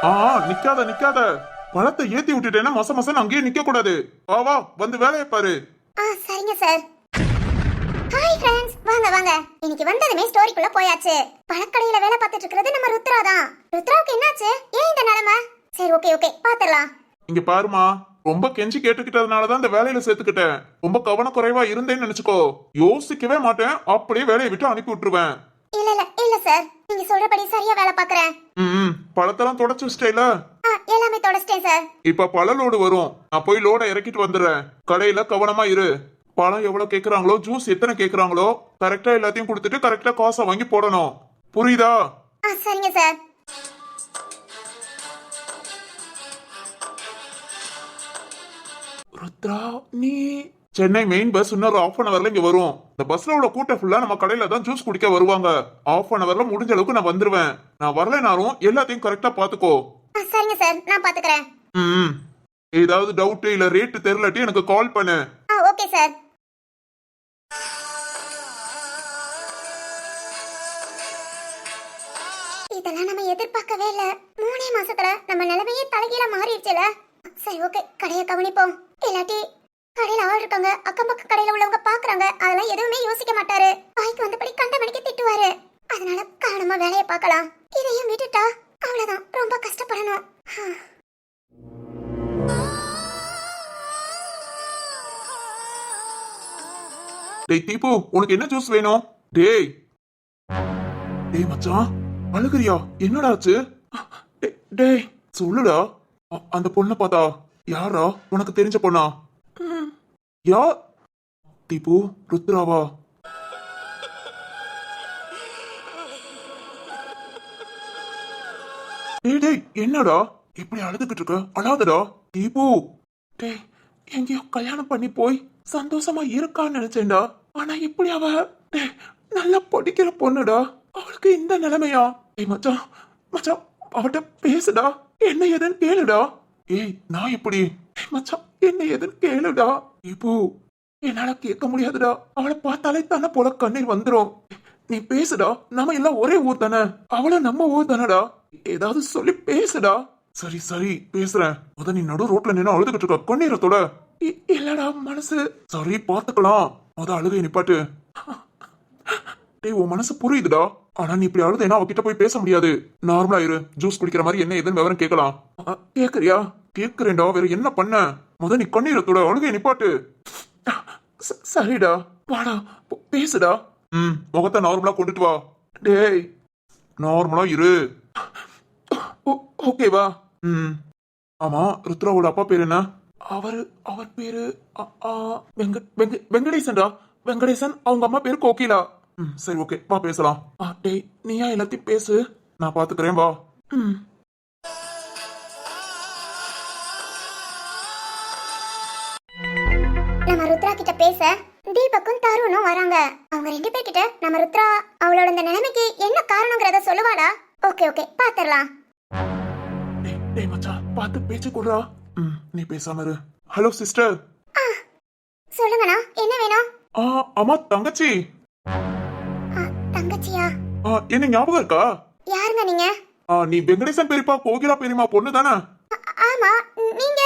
நிக்காத நிக்காத. பழத்தை ஏத்தி விட்டுட்டேன்னா மச மசன்னு அங்கேயே நிக்க கூடாது. வா வா, வந்து வேலையை பாரு. சரிங்க சார். ஹாய் ஃப்ரெண்ட்ஸ், வாங்க வாங்க. இன்னைக்கு வந்ததுமே ஸ்டோரிக்குள்ள போயாச்சு. பழக்கடையில வேலை பார்த்துட்டு இருக்கிறது நம்ம ருத்ரா தான். ருத்ராவுக்கு என்னாச்சு? ஏன் இந்த நிலைமை? சரி, ஓகே ஓகே, பாத்துடலாம். இங்க பாருமா, ரொம்ப கெஞ்சி கேட்டுக்கிட்டதுனாலதான் இந்த வேலையில சேர்த்துக்கிட்டேன். ரொம்ப கவனக்குறைவா இருந்தேன்னு நினைச்சுக்கோ, யோசிக்கவே மாட்டேன், அப்படியே வேலையை விட்டு அனுப்பி விட்டுருவேன். இல்ல இல்ல இல்ல சார், நீங்க சொல்றபடி சரியா வேலை பாக்குறேன். பழத்தெல்லாம் தொடச்சு வச்சிட்டேல? எல்லாமே தொடச்சிட்டேன் சார். இப்ப பழ லோடு வரும், நான் போய் லோட இறக்கிட்டு வந்துடுறேன். கடையில கவனமா இரு. பழம் எவ்வளவு கேக்குறாங்களோ, ஜூஸ் எத்தனை கேக்குறாங்களோ, கரெக்டா எல்லாத்தையும் கொடுத்துட்டு கரெக்டா காசை வாங்கி போடணும். புரியுதா? சரிங்க சார். ருத்ரா, நீ சென்னை மெயின் பஸ் இன்னொரு ½ அன் அவர்ல இங்க வரும். இந்த பஸ்ல உள்ள கூட்டம் ஃபுல்லா நம்ம கடையில தான் ஜூஸ் குடிக்க வருவாங்க. ½ அன் அவர்ல முடிஞ்ச அளவுக்கு நான் வந்துருவேன். நான் வரலைனாலும் எல்லாத்தையும் கரெக்டா பாத்துக்கோ. சரிங்க சார், நான் பாத்துக்கிறேன். ஏதாவது டவுட் இல்ல ரேட் தெரியலட்டி எனக்கு கால் பண்ணு. Okay sir. இதெல்லாம் நம்ம எதிர்பார்க்கவே இல்ல. 3 மாசத்துல நம்ம நிலைமையே தலைகீழ மாறிடுச்சுல. சரி, ஓகே, கடையை கவனிப்போம். இல்லாட்டி கடையில ஆள் இருக்காங்க, அக்கம் பக்கம் கடையில உள்ளவங்க பாக்குறாங்க, அதெல்லாம் எதுவுமே யோசிக்க மாட்டாரு. வாய்க்கு வந்தபடி கண்ட மணிக்கு திட்டுவாரு. அதனால கவனமா வேலையை பார்க்கலாம். இதையும் விட்டுட்டா அவ்வளவுதான், ரொம்ப கஷ்டப்படணும். டேய் தீபு, உனக்கு என்ன ஜூஸ் வேணும்? டேய் டேய் மச்சான், அழுகுறியா? என்னடா ஆச்சு? டேய் சொல்லுடா. அந்த பொண்ணை பார்த்தா யாரா? உனக்கு தெரிஞ்ச பொண்ணா? யார்? தீபு, ருத்ராவா? டேய் டேய், என்னடா இப்படி அழுதுகிட்டு இருக்க? அழாதடா தீபு. டேய், எங்கேயோ கல்யாணம் பண்ணி போய் சந்தோஷமா இருக்கான்னு நினைச்சேன்டா. ஆனா இப்படி அவ நல்லா படிக்கிற பொண்ணுடா, அவளுக்கு இந்த நிலைமையா? ஏய் மச்சான் மச்சான், அவட்ட பேசுடா, என்ன ஏதுன்னு கேளுடா. ஏய் நான் எப்படி? மச்சான் என்ன ஏதுன்னு கேளுடா. இப்போ என்னால கேட்க முடியாதுடா, அவளை பார்த்தாலே தானே போல கண்ணீர் வந்துரும். நீ பேசுடா, நம்ம எல்லாம் ஒரே ஊர் தானே, அவள நம்ம ஊர் தானடா, ஏதாவது சொல்லி பேசுடா. சரி சரி பேசுறேன். முத நீ நடு ரோட்ல நின்று அழுதுகிட்டு இருக்க, கண்ணீரத்தோட. இல்லடா மனசு. சரி பாத்துக்கலாம், முத அழுகை நிப்பாட்டு. டேய், உன் மனசு புரியுதுடா, ஆனா நீ இப்படி அழுதுனா அவகிட்ட போய் பேச முடியாது. நார்மலா இரு, ஜூஸ் குடிக்கிற மாதிரி என்ன ஏதுன்னு விவரம் கேட்கலாம். கேக்குறியா? கேக்குறேன்டா, வேற என்ன பண்ண? முத நீ கண்ணீரத்தோட அழுகை நிப்பாட்டு. சரிடா, வாடா பேசுடா. முகத்தை நார்மலா கொண்டுட்டு வா. டேய் நார்மலா இரு, ஓகேவா? ஆமா, ருத்ராவோட அப்பா பேரு என்ன? அவர் பேரு வெங்கடேசன்டா. வெங்கடேசன், அவங்க அம்மா பேரு கோகிலா. சரி ஓகே, வா பேசலாம். டேய் நீயா எல்லாத்தையும் பேசு, நான் பாத்துக்கிறேன், வா. நம்ம ருத்ரா கிட்ட பேச தீபக்கும் தருணும் வராங்க. அவங்க 2 பேர்கிட்ட நம்ம ருத்ரா அவளோட இந்த நிலைமைக்கு என்ன காரணங்கிறத சொல்லுவாடா. Okay okay, பாத்துடலாம். டேய் மச்சான், பாத்து பேச்சு கொடுறா. நீ பேசாம இரு. Hello sister. சொல்லுங்கண்ணா, என்ன வேணும்? அம்மா தங்கச்சி. தங்கச்சியா? என்ன ஞாபகம் இருக்கா? யாருங்க நீங்க? நீ வெங்கடேசன் பெரியப்பா கோகிலா பெரியமா பொண்ணு தானே? ஆமா, நீங்க?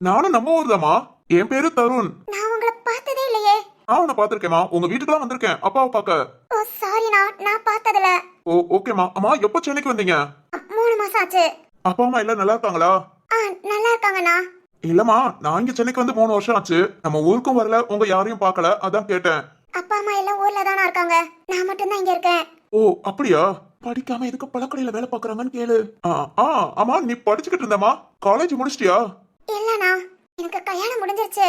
நானும் நம்ம ஊர் தாமா. என் பேரு தருண். நான் உங்களை பார்த்ததே இல்லையே. நான் உன்னை பாத்திருக்கேமா, உங்க வீட்டுக்குலாம் வந்திருக்கேன் அப்பாவை பாக்க. ஓ சாரிண்ணா, நான் பார்த்ததில்ல. ஓகேமா. அம்மா எப்ப சென்னைக்கு வந்தீங்க? 3 மாசம் ஆச்சு. அப்பா அம்மா எல்லாம் நல்லா இருக்காங்களா? நல்லா இருக்காங்கண்ணா. இல்லம்மா, நான் இங்க சென்னைக்கு வந்து 3 வருஷம் ஆச்சு. நம்ம ஊருக்கும் வரல, உங்க யாரையும் பார்க்கல, அதான் கேட்டேன். அப்பா அம்மா எல்லாம் ஊர்ல தானா இருக்காங்க, நான் மட்டும் தான் இங்க இருக்கேன். ஓ அப்படியா? படிக்காம எதுக்கு பழக்கடையில வேலை பாக்குறாங்கன்னு கேளு. ஆமா, நீ படிச்சுக்கிட்டு இருந்தமா, காலேஜ் முடிச்சிட்டியா? இல்லண்ணா, எனக்கு கல்யாணம் முடிஞ்சிருச்சு.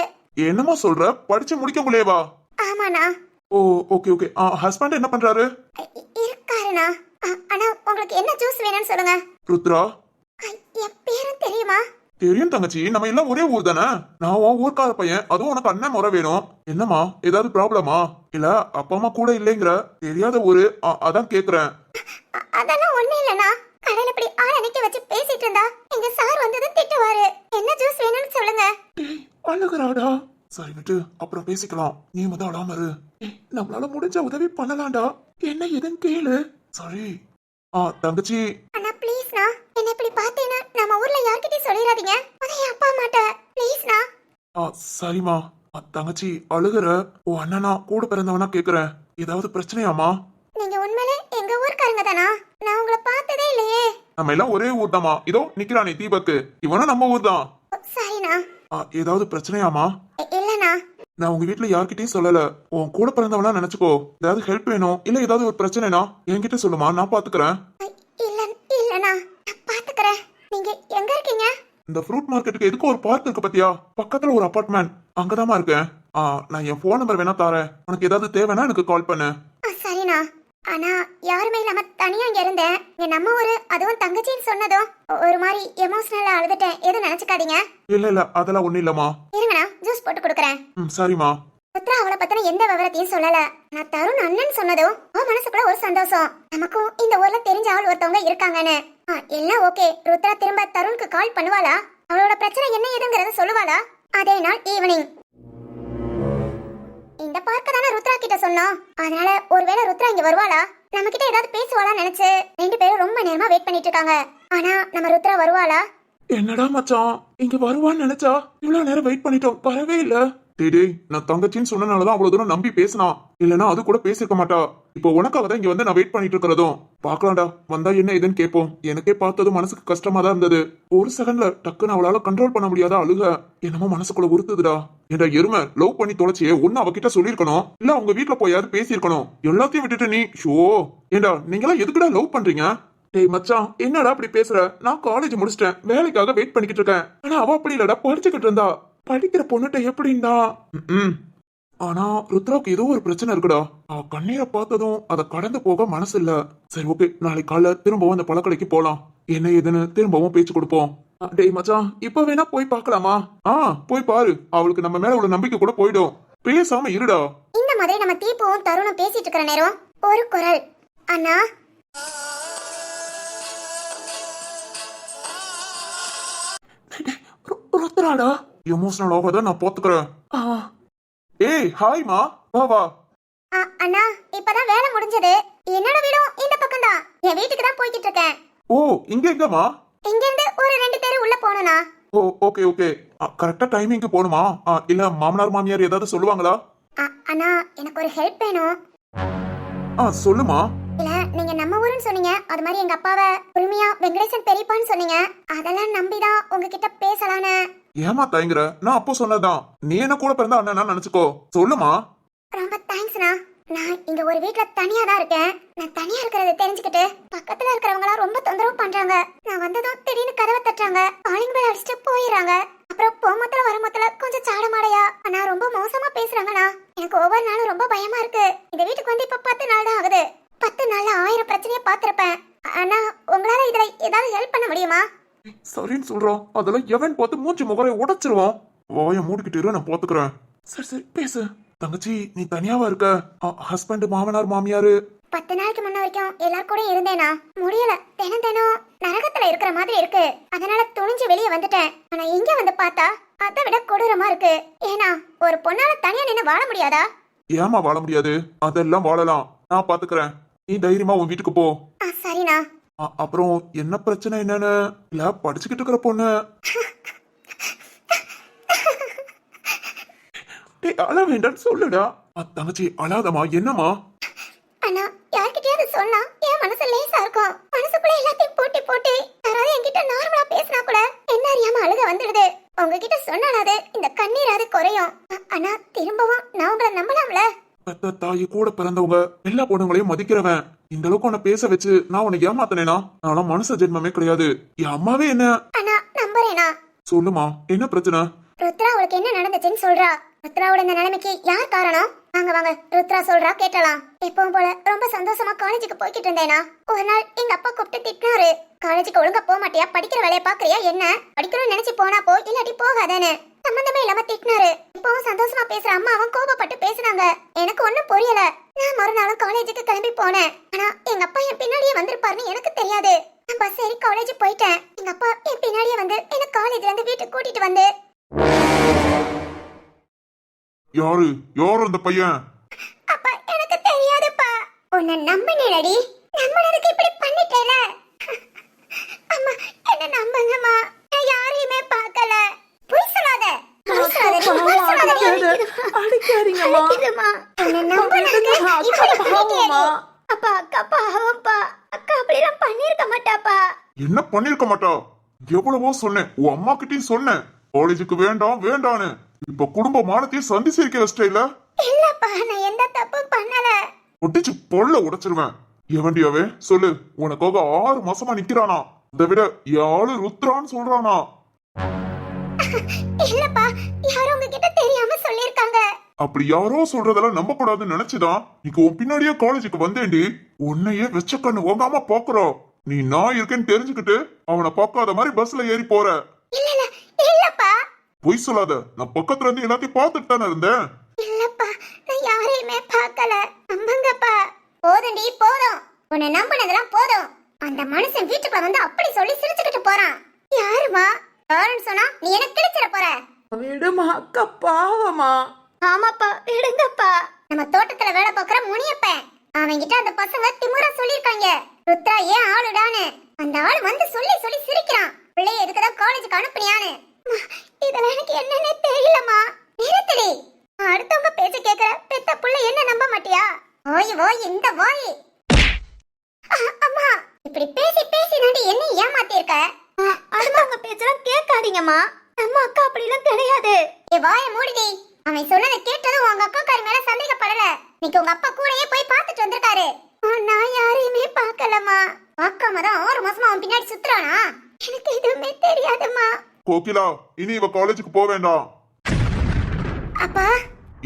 என்னமா சொல்ற? படிச்சு முடிக்கக்குள்ளேவா? ஆமாண்ணா. ஓ ஓகே ஓகே. ஹஸ்பண்ட் என்ன பண்றாரு? இருக்காருண்ணா. ஆனா உங்களுக்கு என்ன ஜூஸ் வேணும்னு சொல்லுங்க. ருத்ரா. என் பேரும் தெரியுமா? தெரியும் தங்கச்சி, நம்ம எல்லாம் ஒரே ஊர் தானே. நான் உன் ஊர்க்கார பையன், அதுவும் உனக்கு அண்ணன் முறை வேணும். என்னமா, ஏதாவது ப்ராப்ளமா? இல்ல அப்பா அம்மா கூட இல்லைங்கிற, தெரியாத ஊரு, அதான் கேக்குறேன். அதெல்லாம் ஒண்ணு இல்லண்ணா. கடையில இப்படி ஆள நிக்க வச்சு பேசிட்டு இருந்தா எங்க சார் வந்ததும் திட்டுவாரு. என்ன ஜூஸ் வேணும்னு சொல்லுங்க. அழுகுறாடா. சரி விட்டு, அப்புறம் பேசிக்கலாம். நீ முத அழாம இரு. நம்மளால முடிஞ்ச உதவி பண்ணலாம்டா, என்ன எதுன்னு கேளு. சரி. தங்கச்சி. அண்ணா ப்ளீஸ் சாரிண்ணா. என்ன இப்படி பார்த்தேன்னா நம்ம ஊர்ல யார்கிட்டயும் சொல்லிடாதீங்க. அது என் அப்பா அம்மாட்ட ப்ளீஸ்ண்ணா. சரிம்மா. தங்கச்சி அழுகுற. ஓ அண்ணனா கூட பிறந்தவனா கேக்குறேன். ஏதாவது பிரச்சனையாமா? நீங்க உண்மையிலே எங்க ஊர்க்காரங்க தானா? நான் உங்களை பார்த்ததே இல்லையே. நம்ம எல்லாம் ஒரே ஊர் தாமா. இதோ நிக்கிறானே தீபக்கு, இவனும் நம்ம ஊர் தான். சாரிண்ணா. ஏதாவது பிரச்சனையாமா? இல்லண்ணா. நான் உங்க வீட்டுல யார்கிட்டயும் சொல்லல. உன் கூட பிறந்தவனா நினைச்சுக்கோ. ஏதாவது ஹெல்ப் வேணும் இல்ல ஏதாவது ஒரு பிரச்சனைனா என்கிட்ட சொல்லுமா, நான் பாத்துக்கிறேன். இல்லண்ணா, நான் பாத்துக்கிறேன். நீங்க எங்க இருக்கீங்க? இந்த ஃப்ரூட் மார்க்கெட்டுக்கு எதுக்கு ஒரு பார்க் இருக்கு பத்தியா, பக்கத்துல ஒரு அபார்ட்மெண்ட், அங்கதாம்மா இருக்கேன். நான் என் போன் நம்பர் வேணா தாரேன். உனக்கு ஏதாவது தேவைன்னா எனக்கு கால் பண்ணு. சரிண்ணா. ஆனா யாருமே இல்லாம தனியா இங்க இருந்தேன். இங்க நம்ம ஊரு, அதுவும் தங்கச்சின்னு சொன்னதும் ஒரு மாதிரி எமோஷனலா அழுதுட்டேன். எதுவும் நினைச்சுக்காதீங்க. இல்ல அதெல்லாம் ஒண்ணு இல்லம்மா. இருங்கண்ணா, ஜூஸ் போட்டு கொடுக்குறேன். சரிம்மா. புத்ரா அவளை பத்தின எந்த விவரத்தையும் சொல்லல. நான் தருண் அண்ணன் சொன்னதும் அவன் மனசுக்குள்ள ஒரு சந்தோஷம். நமக்கும் இந்த ஊர்ல தெரிஞ்ச ஆள் ஒருத்தவங்க இருக்காங்கன்னு. எல்லாம் ஓகே. ருத்ரா திரும்ப தருணுக்கு கால் பண்ணுவாளா? அவளோட பிரச்சனை என்ன ஏதுங்கறத சொல்லுவாளா? அதே நாள் ஈவினிங். இந்த பார்க்க தானே ருத்ரா கிட்ட சொன்னோம். அதனால ஒருவேளை ருத்ரா இங்க வருவாளா, நம்ம கிட்ட ஏதாவது பேசுவாளான்னு நினைச்சு ரெண்டு பேரும் ரொம்ப நேரமா வெயிட் பண்ணிட்டு இருக்காங்க. ஆனா நம்ம ருத்ரா வருவாளா? என்னடா மச்சான், இங்க வருவான்னு நினைச்சா இவ்வளவு நேரம் வெயிட் பண்ணிட்டோம், வரவே இல்ல. டேய், நான் தங்கச்சின்னு சொன்னனாலதான் அவ்வளவு தூரம் நம்பி பேசினா. இல்லனா அது கூட பேசிருக்க மாட்டா. இப்போ உனக்காக தான் இங்க வந்து நான் வெயிட் பண்ணிட்டு இருக்கிறதும். பாக்கலாம்டா, வந்தா என்ன ஏதுன்னு கேட்போம். எனக்கே பார்த்ததும் மனசுக்கு கஷ்டமா தான் இருந்தது. ஒரு செகண்ட்ல டக்குன்னு அவளால கண்ட்ரோல் பண்ண முடியாத அழுக என்னமோ மனசுக்குள்ள உறுத்துதுடா. ஏண்டா எருமை, லவ் பண்ணி தொலைச்சியே ஒன்னு அவகிட்ட சொல்லிருக்கணும், இல்ல உங்க வீட்டுல போயாவது பேசியிருக்கணும். எல்லாத்தையும் விட்டுட்டு நீ ஷோ. ஏண்டா நீங்களா எதுக்குடா லவ் பண்றீங்க? டேய் மச்சான், என்னடா அப்படி பேசுற? நான் காலேஜ் முடிச்சிட்டேன், வேலைக்காக வெயிட் பண்ணிக்கிட்டு இருக்கேன். ஆனா அவ அப்படி இல்லடா, படிச்சுக்கிட்டு இருந்தா. படிக்கிற பொண்ணுட்ட எப்படின்னா ஆனா ருத்ராவுக்கு ஏதோ ஒரு பிரச்சனை இருக்குடா. அவ கண்ணீரை பார்த்ததும் அதை கடந்து போக மனசு இல்ல. சரி ஓகே, நாளைக்கு காலைல திரும்பவும் அந்த பழக்கடைக்கு போலாம். என்ன ஏதுன்னு திரும்பவும் பேச்சு கொடுப்போம். டேய் மச்சான், இப்ப வேணா போய் பார்க்கலாமா? போய் பாரு, அவளுக்கு நம்ம மேல உள்ள நம்பிக்கை கூட போயிடும். பேசாம இருடா. இந்த மாதிரி நம்ம தீபுவும் தருணும் பேசிட்டு இருக்கிற நேரம் ஒரு குரல், அண்ணா. ருத்ராடா, எமோஷனல் ஆகாத, நான் பாத்துக்கிறேன். ஏய் ஹாய்மா, வா வா. அண்ணா, இப்பதான் வேலை முடிஞ்சது. என்னோட வீடும் இந்த பக்கம் தான். என் வீட்டுக்கு தான் போய்கிட்டு இருக்கேன். ஓ, இங்க எங்கம்மா? இங்க இருந்து ஒரு 2 தெரு உள்ள போகணும்னா. ஓ ஓகே ஓகே. கரெக்டா டைமிங்க்கு போணுமா? இல்ல மாமனார் மாமியார் ஏதாவது சொல்லுவாங்களா? அண்ணா, எனக்கு ஒரு ஹெல்ப் வேணும். சொல்லுமா. இல்ல, நீங்க நம்ம ஊருன்னு சொன்னீங்க. அது மாதிரி எங்க அப்பாவை உரிமையா வெங்கடேசன் பெரியப்பான்னு சொன்னீங்க. அதெல்லாம் நம்பிதான் உங்ககிட்ட பேசலான்னு. ஏமா தயங்குற? நான் அப்போ சொன்னதான். நீ என்ன கூட பிறந்த அண்ணனா நினைச்சுக்கோ. சொல்லுமா. ரொம்ப தேங்க்ஸ்ண்ணா. நான் இங்க ஒரு வீட்ல தனியா தான் இருக்கேன். நான் தனியா இருக்கிறத தெரிஞ்சுக்கிட்டு பக்கத்துல இருக்கிறவங்க எல்லாம் ரொம்ப தொந்தரவு பண்றாங்க. நான் வந்ததும் திடீர்னு கதவை தட்டுறாங்க, காலிங் பெல் அடிச்சுட்டு போயிடுறாங்க. அப்புறம் போமத்துல வரமத்துல கொஞ்சம் சாடமாடையா ஆனா ரொம்ப மோசமா பேசுறாங்கண்ணா. எனக்கு ஒவ்வொரு நாளும் ரொம்ப பயமா இருக்கு. இந்த வீட்டுக்கு வந்து இப்ப 10 நாள் தான் ஆகுது. 10 நாள்ல 1000 பிரச்சனையை பார்த்திருப்பேன். ஆனா உங்களால இதுல ஏதாவது ஹெல்ப் பண்ண முடியுமா? சரின்னு சொல்றோம். அதெல்லாம் எவன் பார்த்து மூச்சு முகரை உடைச்சிருவோம். வாய மூடிக்கிட்டு இரு, நான் பாத்துக்கிறேன். சரி சரி பேசு. தங்கச்சி, நீ தனியாவா இருக்க? ஹஸ்பண்ட் மாமனார் மாமியாரு? 10 நாளைக்கு முன்ன வரைக்கும் எல்லாரும் கூட இருந்தேனா, முடியல. தினம் தினம் நரகத்துல இருக்கிற மாதிரி இருக்கு. அதனால துணிஞ்சு வெளியே வந்துட்டேன். ஆனா இங்க வந்து பார்த்தா அதை விட கொடூரமா இருக்கு. ஏன்னா ஒரு பொண்ணால தனியா நின்னு வாழ முடியாதா? ஏமா வாழ முடியாது? அதெல்லாம் வாழலாம், நான் பாத்துக்கிறேன். நீ தைரியமா உன் வீட்டுக்கு போ. சரிண்ணா. அப்புறம் என்ன பிரச்சனை என்னன்னு? இல்ல படிச்சுக்கிட்டு இருக்கிற பொண்ணு அழ வேண்டான்னு சொல்லுடா. தங்கச்சி அழாதமா. என்னமா? அண்ணா, யார்கிட்டயாவது சொன்னா என் மனசு லேசா இருக்கும். மனசுக்குள்ள எல்லாத்தையும் போட்டி போட்டு யாராவது என்கிட்ட நார்மலா பேசினா கூட என்ன அறியாம அழுக வந்துடுது. உங்ககிட்ட சொன்னாலாவது இந்த கண்ணீராது குறையும். ஆனா திரும்பவும் நான் உங்களை நம்பலாம்ல? பெத்த தாயி கூட பிறந்தவங்க எல்லா பொண்ணுங்களையும் மதிக்கிறவன். இந்த அளவுக்கு உன்னை பேச வச்சு நான் உன்னை ஏமாத்தனேனா? நான் மனுஷ ஜென்மமே கிடையாது. என் அம்மாவே என்ன. அண்ணா நம்புறேனா? சொல்லுமா, என்ன பிரச்சனை? ருத்ரா அவளுக்கு என்ன நடந்துச்சுன்னு சொல்றா. ருத்ராவோட இந்த நிலைமைக்கு யார் காரணம்? வாங்க வாங்க, ருத்ரா சொல்றா கேட்டலாம். எப்பவும் போல ரொம்ப சந்தோஷமா காலேஜுக்கு போய்கிட்டு இருந்தேனா, ஒரு நாள் எங்க அப்பா கூப்பிட்டு திட்டினாரு. காலேஜுக்கு ஒழுங்கா போக மாட்டியா, படிக்கிற வேலையை பாக்குறியா என்ன? படிக்கணும்னு நினைச்சு போனா போ, இல்லாட்டி போகாதானே சம்பந்தமே இல்லாம திட்டினாரு. இப்பவும் சந்தோஷமா பேசுற அம்மா அவன் கோபப்பட்டு பேசினாங்க. எனக்கு ஒண்ணும் புரியல. நான் மறுநாளும் காலேஜுக்கு கிளம்பி போனேன். ஆனா எங்க அப்பா என் பின்னாடியே வந்திருப்பாருன்னு எனக்கு தெரியாது. நான் பஸ் ஏறி காலேஜ் போயிட்டேன். எங்க அப்பா என் பின்னாடியே வந்து என்ன காலேஜ்ல இருந்து வீட்டுக்கு கூட்டிட்டு வந்து. யாரு யாரு அந்த பையன்? அப்பா எனக்கு தெரியாதுப்பா. உன்னை நம்பினேடி, நம்பினதுக்கு இப்படி பண்ணிட்டேல. இல்லம்மா. அப்பா அக்கா பாவம்ப்பா. அக்கா அப்படிலாம் பண்ணிருக்க மாட்டாப்பா. என்ன பண்ணிருக்க மாட்டா? எவ்வளவோ சொன்னேன், உன் அம்மா கிட்டயும் சொன்னேன் காலேஜுக்கு வேண்டாம் வேண்டான்னு. இப்ப குடும்ப மானத்தையும் சந்தி சிரிக்க வச்சிட்டேல. இல்லப்பா நான் எந்த தப்பும் பண்ணல. ஒட்டிச்சு பொல்ல உடைச்சிருவேன். எவண்டியாவே சொல்லு, உனக்காக 6 மாசமா நிக்கிறானா? இதை விட யாரு ருத்ரான்னு சொல்றானா? இல்லப்பா யாரும் உங்ககிட்ட தெரியாம சொல்லிருக்காங்க. அப்படி யாரோ சொல்றதெல்லாம் நம்ப கூடாதுன்னு நினைச்சுதான் நீக்கு உன் பின்னாடியே காலேஜுக்கு வந்தேன்டி. உன்னையே வெச்ச கண்ணு வாங்காம பாக்குறோம். நீ நான் இருக்கேன்னு தெரிஞ்சுக்கிட்டு அவனை பார்க்காத மாதிரி பஸ்ல ஏறி போற. இல்ல இல்லப்பா. பொய் சொல்லாத, நான் பக்கத்துல இருந்து எல்லாத்தையும் பார்த்துட்டு தானே இருந்தேன். இல்லப்பா நான் யாரையுமே பார்க்கல. நம்புங்கப்பா. போதும்டி போதும். உன்னை நம்பினதெல்லாம் போதும். அந்த மனுஷன் வீட்டுக்குள்ள வந்து அப்படி சொல்லி சிரிச்சுக்கிட்டு போறான். யாருமா? யாருன்னு சொன்னா நீ எனக்கு கிடைச்சிட போற. விடுமா அக்கா பாவமா. ஆமாப்பா விடுங்கப்பா. நம்ம தோட்டத்துல வேலை பார்க்கற முனியப்பன் அவன்கிட்ட அந்த பசங்க திமுறா சொல்லிருக்காங்க ருத்ரா ஏன் ஆளுடான்னு. அந்த ஆளு வந்து சொல்லி சொல்லி சிரிக்கிறான். பிள்ளைய எதுக்குதான் காலேஜுக்கு அனுப்புனியான்னு. இதெல்லாம் எனக்கு என்னன்னே தெரியலமா. நிறுத்தடி. அடுத்தவங்க பேச்ச கேக்குற பெத்த புள்ள என்ன நம்ப மாட்டியா? ஓய் ஓய் இந்த ஓய். அம்மா இப்படி பேசி பேசி நாடி என்ன ஏமாத்திருக்க? அடுத்தவங்க பேச்செல்லாம் கேட்காதீங்கம்மா. நம்ம அக்கா அப்படிலாம் கிடையாது. ஏ வாய மூடிடி. அவன் சொன்னதை கேட்டதும் உங்க அக்கா காரி மேல சந்தேகப்படல. இன்னைக்கு உங்க அப்பா கூடயே போய் பார்த்துட்டு வந்திருக்காரு. நான் யாரையுமே பார்க்கலம்மா. பார்க்காம தான் 6 மாசமா அவன் பின்னாடி சுத்துறானா? எனக்கு எதுவுமே தெரியாதும்மா. கோகிலா, இனி இவ காலேஜுக்கு போக வேண்டாம். அப்பா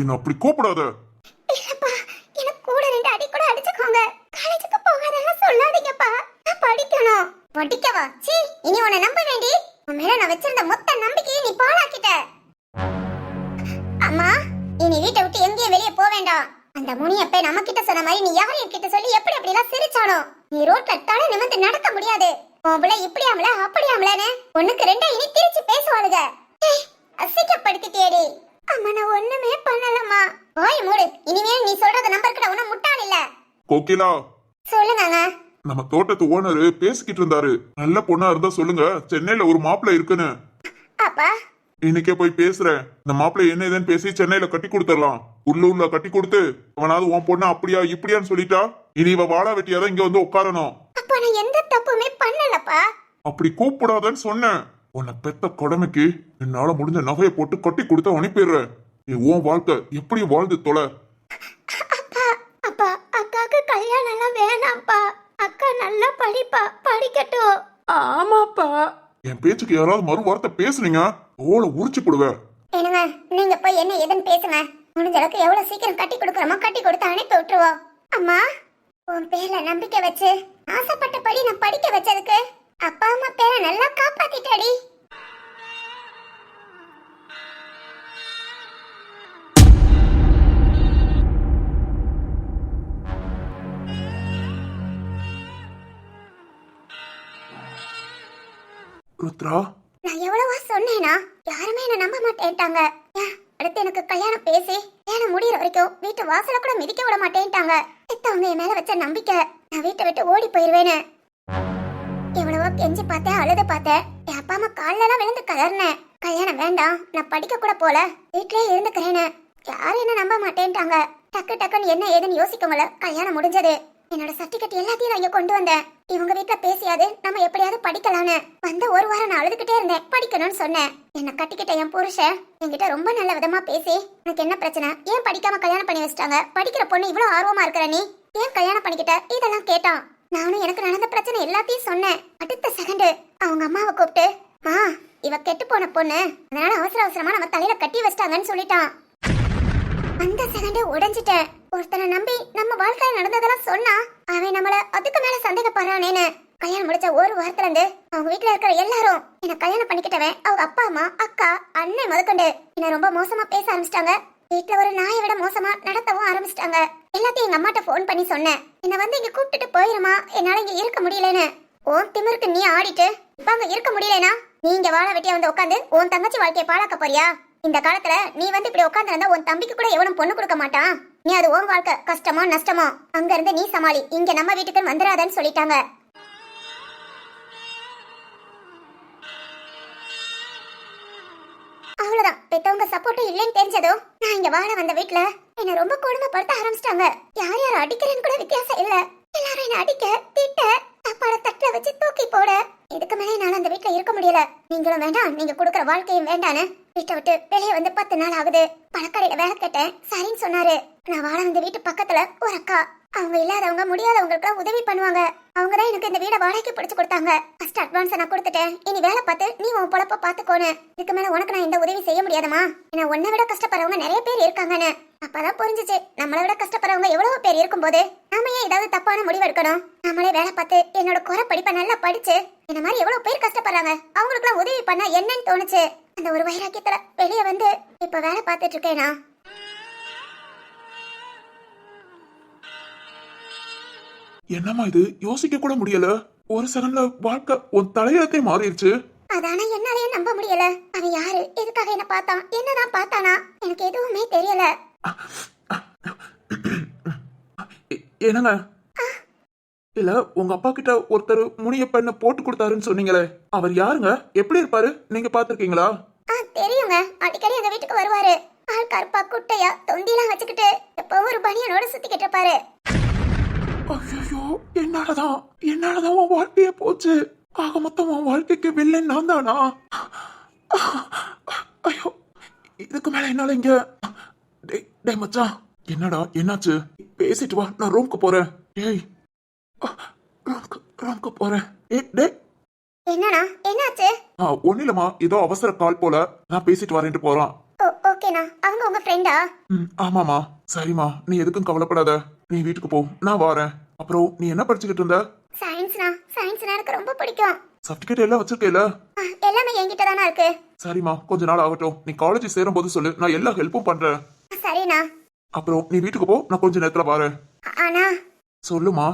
என்ன அப்படி கூப்பிடாத. இல்லப்பா எனக்கு கூட 2 அடி கூட அடிச்சுக்கோங்க. காலேஜுக்கு போகாதெல்லாம் சொல்லாதீங்கப்பா. நான் படிக்கணும். படிக்கவா? சீ இனி உன்னை நம்ப வேண்டி உன் மேல நான் வச்சிருந்த மொத்த நம்பிக்கையை நீ பாழாக்கிட்ட. அம்மா இனி வீட்டை விட்டு எங்கேயும் வெளியே போக வேண்டாம். அந்த முனியப்ப நம்ம கிட்ட சொன்ன மாதிரி நீ யாரையும் கிட்ட சொல்லி எப்படி அப்படிலாம் சிரிச்சானோ நீ ரோட்ல தலை நிமிர்ந்து நடக்க முடியாது. உன் பிள்ளை இப்படியாமல அப்படியாமலன்னு ஒண்ணுக்கு 2 இனி திருச்சி பேசுவாளுங்க. அசிக்கப்படுத்திட்டேடி. அம்மா நான் ஒண்ணுமே பண்ணலம்மா. வாய் மூடு. இனிமே நீ சொல்றத நம்பருக்கு நான் ஒன்னும் முட்டாள் இல்ல. கோகிலா, சொல்லுங்க. நம்ம தோட்டத்து ஓனரு பேசிக்கிட்டு இருந்தாரு. நல்ல பொண்ணா இருந்தா சொல்லுங்க, சென்னையில ஒரு மாப்பிள்ளை இருக்குன்னு. அப்பா இன்னைக்கே போய் பேசுறேன். இந்த மாப்பிள்ளை என்ன ஏதுன்னு பேசி சென்னையில கட்டி கொடுத்துடலாம். உள்ளூர்ல கட்டி கொடுத்து அவனாவது உன் பொண்ணு அப்படியா இப்படியான்னு சொல்லிட்டா இனி இவ வாழா வெட்டியாதான் இங்க வந்து உட்காரணும். அப்பா நான் எந்த தப்புமே பண்ணலப்பா. அப்படி கூப்பிடாதன்னு சொன்னேன். உன்னை பெத்த கடமைக்கு என்னால முடிஞ்ச நகையை போட்டு கட்டி கொடுத்து அனுப்பிடுறேன். நீ உன் வாழ்க்கை எப்படி வாழ்ந்து தொலை. அப்பா அப்பா அக்காக்கு கல்யாணம் எல்லாம் வேணாம்ப்பா. அக்கா நல்லா படிப்பா. படிக்கட்டும். ஆமாப்பா. என் பேச்சுக்கு யாராவது மறு வார்த்தை பேசுனீங்க ஓலை உரிச்சு போடுவேன். என்னங்க நீங்க போய் என்ன ஏதுன்னு பேசுங்க. முடிஞ்ச அளவுக்கு எவ்வளவு சீக்கிரம் கட்டி கொடுக்கறோமோ கட்டி கொடுத்து அனுப்பி விட்டுருவோம். அம்மா உன் பேர்ல நம்பிக்கை வச்சு ஆசைப்பட்டபடி நான் படிக்க வச்சதுக்கு அப்பா அம்மா பேரை நல்லா காப்பாத்திட்டடி. ருத்ரா, நான் எவ்வளவா சொன்னேனா யாருமே என்ன நம்ப மாட்டேன்ட்டாங்க. அடுத்து எனக்கு கல்யாணம் பேசி கல்யாணம் முடியற வரைக்கும் வீட்டு வாசல கூட மிதிக்க விட மாட்டேன்ட்டாங்க. இத்தவங்க என் மேல வச்ச நம்பிக்கை நான் வீட்டை விட்டு ஓடி போயிருவேன்னு எவ்வளவோ கெஞ்சி பார்த்தேன், அழுது பார்த்தேன். என் அப்பா அம்மா காலில எல்லாம் விழுந்து கதறினேன். கல்யாணம் வேண்டாம், நான் படிக்க கூட போல, வீட்லயே இருந்துக்கிறேன்னு. யாரும் என்ன நம்ப மாட்டேன்ட்டாங்க. டக்கு டக்குன்னு என்ன ஏதுன்னு யோசிக்கல. கல்யாணம் முடிஞ்சது. என்னோட சர்டிபிகேட் எல்லாத்தையும் நான் இங்க கொண்டு வந்தேன். இவங்க வீட்டுல பேசியாது நம்ம எப்படியாவது படிக்கலான்னு வந்த 1 வாரம் நான் அழுதுகிட்டே இருந்தேன். படிக்கணும்னு சொன்னேன். என்ன கட்டிக்கிட்ட என் புருஷன் என்கிட்ட ரொம்ப நல்ல விதமா பேசி உனக்கு என்ன பிரச்சனை, ஏன் படிக்காம கல்யாணம் பண்ணி வச்சிட்டாங்க, படிக்கிற பொண்ணு இவ்வளவு ஆர்வமா இருக்கிற நீ ஏன் கல்யாணம் பண்ணிக்கிட்ட, இதெல்லாம் கேட்டான். நானும் எனக்கு நடந்த பிரச்சனை எல்லாத்தையும் சொன்னேன். அடுத்த செகண்ட் அவங்க அம்மாவை கூப்பிட்டு இவ கெட்டு போன பொண்ணு, அதனால அவசர அவசரமா நம்ம தலையில கட்டி வச்சிட்டாங்கன்னு சொல்லிட்டான். அந்த செகண்ட் உடைஞ்சிட்டேன். ஒருத்தனை நம்பி நம்ம வாழ்க்கையில நடந்ததெல்லாம் சொன்னா அவன் நம்மள அதுக்கு மேல சந்தேகப்படுறானேன்னு கல்யாணம் முடிச்ச 1 வாரத்துல இருந்து அவங்க வீட்டுல இருக்கிற எல்லாரும் என்ன கல்யாணம் பண்ணிக்கிட்டவன் அவங்க அப்பா அம்மா அக்கா அண்ணன் முதற்கொண்டு என்ன ரொம்ப மோசமா பேச ஆரம்பிச்சிட்டாங்க. வீட்டுல ஒரு நாயை விட மோசமா நடத்தவும் ஆரம்பிச்சிட்டாங்க. எல்லாத்தையும் எங்க அம்மாட்ட போன் பண்ணி சொன்னேன். என்ன வந்து இங்க கூப்பிட்டுட்டு போயிருமா, என்னால இங்க இருக்க முடியலன்னு. உன் திமிருக்கு நீ ஆடிட்டு இப்ப அங்க இருக்க முடியலனா நீ இங்க வாழ வெட்டியா வந்து உட்காந்து உன் தங்கச்சி வாழ்க்கையை பாழாக்க போறியா? இந்த காலத்துல நீ வந்து இப்படி உட்காந்து இருந்தா உன் தம்பிக்கு கூட எவனும் பொண்ணு கொடுக்க மாட்டான். நீ அது உன் வாழ்க்கை கஷ்டமோ நஷ்டமோ அங்க இருந்து நீ சமாளி, இங்க நம்ம வீட்டுக்கு வந்துடாதன்னு சொல்லிட்டாங்க. அவ்வளவுதான். பெத்தவங்க சப்போர்ட் மட்டும் இல்லைன்னு தெரிஞ்சதும் நான் இங்க வாழ வந்த வீட்ல என்ன ரொம்ப கொடுமைப்படுத்த ஆரம்பிச்சிட்டாங்க. யார் யார் அடிக்கிறேன்னு கூட வித்தியாசம் இல்ல. எல்லாரும் என்ன அடிக்க திட்ட தப்பான தட்டுல வச்சு தூக்கி போட. இதுக்கு மேலே என்னால அந்த வீட்ல இருக்க முடியல. நீங்களும் வேண்டாம், நீங்க கொடுக்குற வாழ்க்கையும் வேண்டான்னு வீட்டை விட்டு வெளியே வந்து 10 நாள் ஆகுது. பணக்கடையில வேலை கேட்டேன், சரின்னு சொன்னாரு. நான் வாழ வந்த வீட்டு பக்கத்துல ஒரு அக்கா, அவங்க இல்லாதவங்க முடியாதவங்களுக்கு உதவி பண்ணுவாங்க. அவங்க தான் எனக்கு இந்த வீட வாடகைக்கு பிடிச்சு கொடுத்தாங்க. ஃபர்ஸ்ட் அட்வான்ஸ் நான் கொடுத்துட்டேன். இனி வேலை பார்த்து நீ உன் பொழப்ப பாத்துக்கோன்னு. இதுக்கு மேல உனக்கு நான் இந்த உதவி செய்ய முடியாதமா? ஏன்னா உன்னை விட கஷ்டப்படுறவங்க நிறைய பேர் இருக்காங்கன்னு. அப்பதான் புரிஞ்சுச்சு, நம்மளை விட கஷ்டப்படுறவங்க எவ்வளவு பேர் இருக்கும்போது நாம ஏன் ஏதாவது தப்பான முடிவு எடுக்கணும்? நம்மளே வேலை பார்த்து என்னோட குறை படிப்பை நல்லா படிச்சு இந்த மாதிரி எவ்வளவு பேர் கஷ்டப்படுறாங்க, அவங்களுக்கு எல்லாம் உதவி பண்ணா என்னன்னு தோணுச்சு. அந்த ஒரு வைராக்கியத்துல வெளியே வந்து இப்ப வேலை பார்த்துட்டு இருக்கேனா. என்னம்மா இது, யோசிக்க கூட முடியல. ஒரு செகண்ட்ல வாழ்க்கை உன் தலையெழுத்தே மாறிடுச்சு. அதான என்னாலயே நம்ப முடியல. அவன் யாரு, எதுக்காக என்ன பார்த்தான், என்னதான் பார்த்தானா, எனக்கு எதுவுமே தெரியல. என்னங்க, இல்ல உங்க அப்பா கிட்ட ஒருத்தர் முனியப்பண்ண போட்டு கொடுத்தாருன்னு சொன்னீங்களே, அவர் யாருங்க? எப்படி இருப்பாரு? நீங்க பாத்திருக்கீங்களா? தெரியுங்க, அடிக்கடி எங்க வீட்டுக்கு வருவாரு. ஆள் கருப்பா குட்டையா தொந்திலாம் வச்சுக்கிட்டு எப்பவும் ஒரு பனியனோட சுத்திக்கிட்டு இருப்பாரு. ஐயோ, என்னாலதான் உன் வாழ்க்கைய போச்சு. ஆக மொத்தம் உன் வாழ்க்கைக்கு வில்லன் நான் தானா? ஐயோ, இதுக்கு மேல என்னால இங்க. டேய் மச்சான், என்னடா என்னாச்சு? பேசிட்டு வா, நான் ரூம்க்கு போறேன். ஏய், ரூம்க்கு போறேன். டேய் என்னண்ணா, என்னாச்சு? ஒன்னிலமா, ஏதோ அவசர கால் போல, நான் பேசிட்டு வரேன்ட்டு போறான். ஓகேண்ணா, அவங்க உங்க ஃப்ரெண்டா? ஆமாமா. சரிம்மா, நீ எதுக்கும் கவலைப்படாத. நீ வீட்டுக்கு போ, நான் வரேன். அப்புறம் நீ என்ன படிச்சுக்கிட்டு இருந்த? சயின்ஸ்னா எனக்கு ரொம்ப பிடிக்கும். சர்டிபிகேட் எல்லாம் வச்சிருக்கேல? எல்லாமே என்கிட்ட தானே இருக்கு. சரிம்மா, கொஞ்ச நாள் ஆகட்டும். நீ காலேஜ் சேரும் போது சொல்லு, நான் எல்லா ஹெல்ப்பும் பண்றேன். சரிண்ணா. அப்புறம் நீ வீட்டுக்கு போ, நான் கொஞ்ச நேரத்துல வரேன். ஆனா சொல்லுமா.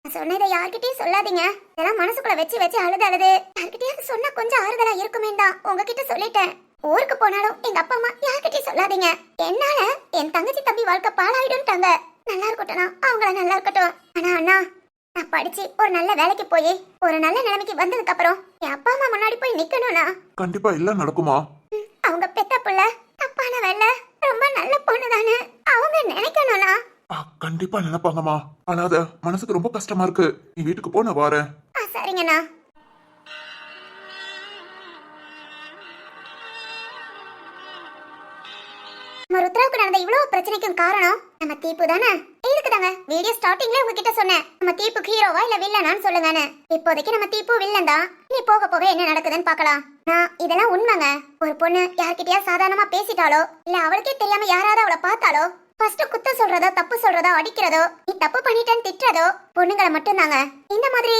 சொன்னதை யார்கிட்டயும் சொல்லாதீங்க. இதெல்லாம் மனசுக்குள்ள வச்சு அழுது யார்கிட்டயாவது சொன்னா கொஞ்சம் ஆறுதலா இருக்குமே தான் உங்ககிட்ட சொல்லிட்டேன். ஊருக்கு போனாலும் எங்க அப்பா அம்மா யார்கிட்டயும் சொல்லாதீங்க. என்னால என் தங்கச்சி தம்பி வாழ்க்கை பாழாயிடும்ட்டாங்க. நல்லா இருக்கட்டும், அவங்கள நல்லா இருக்கட்டும். ஆனா அண்ணா, நான் படிச்சு ஒரு நல்ல வேலைக்கு போய் ஒரு நல்ல நிலைமைக்கு வந்ததுக்கு அப்புறம் என் அப்பா அம்மா முன்னாடி போய் நிக்கணும்னா கண்டிப்பா எல்லாம் நடக்குமா? அவங்க பெத்த புள்ள தப்பான வேலை ரொம்ப நல்ல பொண்ணு தானே அவங்க நினைக்கணும்னா கண்டிப்பா நினைப்பாங்கம்மா. அழாத, மனசுக்கு ரொம்ப கஷ்டமா இருக்கு. நீ வீட்டுக்கு போ, நான் வரேன். சரிங்கண்ணா. நம்ம ருத்ராவுக்கு நடந்த இவ்வளவு பிரச்சனைக்கும் காரணம் நம்ம தீப்பு தானே. இதுக்கு தாங்க வீடியோ ஸ்டார்டிங்ல உங்ககிட்ட சொன்னேன், நம்ம தீப்புக்கு ஹீரோவா இல்ல வில்லனான்னு சொல்லுங்கன்னு. இப்போதைக்கு நம்ம தீப்பு வில்லன் தான். நீ போக போக என்ன நடக்குதுன்னு பார்க்கலாம். நான் இதெல்லாம் உண்மைங்க. ஒரு பொண்ணு யார்கிட்டயா சாதாரணமா பேசிட்டாலோ இல்ல அவளுக்கே தெரியாம யாராவது அவளை பார்த்தாலோ ஃபர்ஸ்ட் குத்த சொல்றதோ தப்பு சொல்றதோ அடிக்கிறதோ நீ தப்பு பண்ணிட்டேன்னு திட்டுறதோ பொண்ணுங்களை மட்டும்தாங்க. இந்த மாதிரி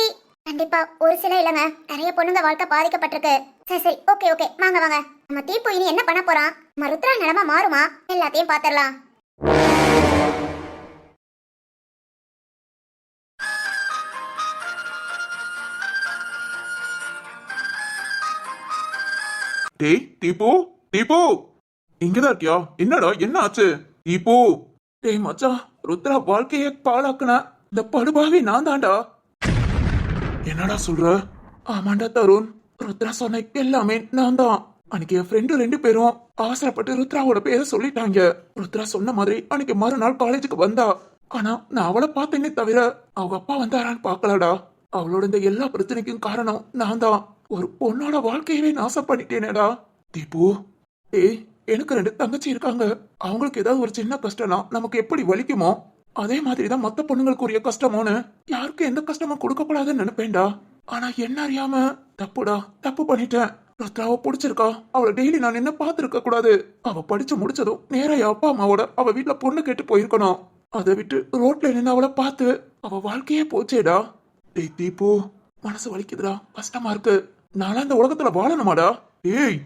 கண்டிப்பா ஒரு சில இல்லங்க, நிறைய பொண்ணுங்க வாழ்க்கை பாதிக்கப்பட்டிருக்கு. சரி ஓகே வாங்க நம்ம தீப்பு இனி என்ன பண்ண போறான், நம்ம ருத்ரா நிலைமை மாறுமா, எல்லாத்தையும் பாத்திரலாம். டேய் தீபு, தீபு இங்கதான் இருக்கியா? என்னடா, என்ன ஆச்சு? தீபு. டேய் மச்சான், ருத்ரா வாழ்க்கைய பாழாக்குன இந்த படுபாவி நான் தான்டா. என்னடா சொல்ற? ஆமாண்டா தருண், ருத்ரா சொன்ன எல்லாமே நான் தான். அன்னைக்கு என் ஃப்ரெண்டு 2 பேரும் அவசரப்பட்டு ருத்ராவோட பேரை சொல்லிட்டாங்க. ருத்ரா சொன்ன மாதிரி அன்னைக்கு மறுநாள் காலேஜுக்கு வந்தா. ஆனா நான் அவளை பார்த்தேனே தவிர அவங்க அப்பா வந்தாரான்னு பாக்கலடா. அவளோட இந்த எல்லா பிரச்சனைக்கும் காரணம் நான் தான். ஒரு பொண்ணோட வாழ்க்கையவே நாசம் பண்ணிட்டேனேடா. தீபு, ஏய், எனக்கு 2 தங்கச்சி இருக்காங்க. அவங்களுக்கு ஏதாவது ஒரு சின்ன கஷ்டம்னா நமக்கு எப்படி வலிக்குமோ அதே மாதிரிதான் மத்த பொண்ணுங்களுக்குரிய கஷ்டமோன்னு யாருக்கும் எந்த கஷ்டமும் கொடுக்கப்படாதுன்னு நினைப்பேன்டா. ஆனா என்ன அறியாம தப்பு பண்ணிட்டேன். ருத்ராவை பிடிச்சிருக்கா, அவளை டெய்லி நான் என்ன பாத்துருக்க கூடாது. அவ படிச்சு முடிச்சதும் நேரா அப்பா அம்மாவோட அவ வீட்டுல பொண்ணு கேட்டு போயிருக்கணும். அதை விட்டு ரோட்ல நின்று அவளை பார்த்து அவ வாழ்க்கையே போச்சேடா. டேய் தீபு, மனசு வலிக்குதுடா, கஷ்டமா இருக்கு. நானா இந்த உலகத்துல வாழணுமாடா? ஏய்